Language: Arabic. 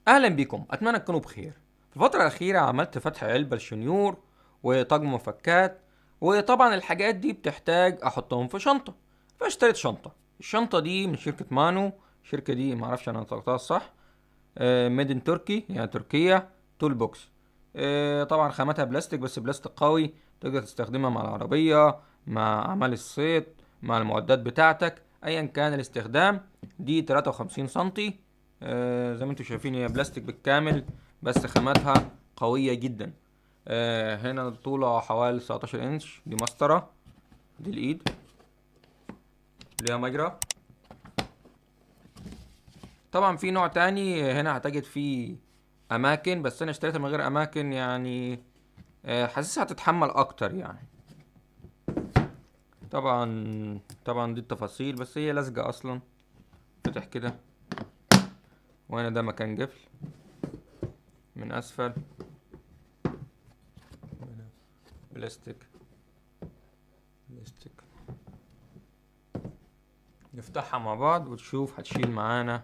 اهلا بكم، اتمنى تكونوا بخير. في الفتره الاخيره عملت فتح علبه للشنيور وطقم مفكات، وطبعا الحاجات دي بتحتاج احطهم في شنطه. فاشتريت شنطه. الشنطه دي من شركه مانو. الشركه دي معرفش انا نطقتها صح. ميد ان تركي، يعني تركيا. تول بوكس. طبعا خامتها بلاستيك، بس بلاستيك قوي. تقدر تستخدمها مع العربيه، مع اعمال الصيد، مع المعدات بتاعتك، ايا كان الاستخدام. دي 53 سنتي. زي ما انتم شايفين هي بلاستيك بالكامل، بس خاماتها قوية جدا. هنا طولها حوالي 19 انش. دي مسطرة. دي الايد، ليها مجرى. طبعا في نوع تاني هنا هتجد فيه اماكن، بس انا اشتريتها من غير اماكن يعني. حاسسها هتتحمل اكتر يعني. طبعا دي التفاصيل، بس هي لازقة اصلا. فتح كده، وهنا ده مكان قفل من اسفل. بلاستيك بلاستيك. نفتحها مع بعض وتشوف هتشيل معانا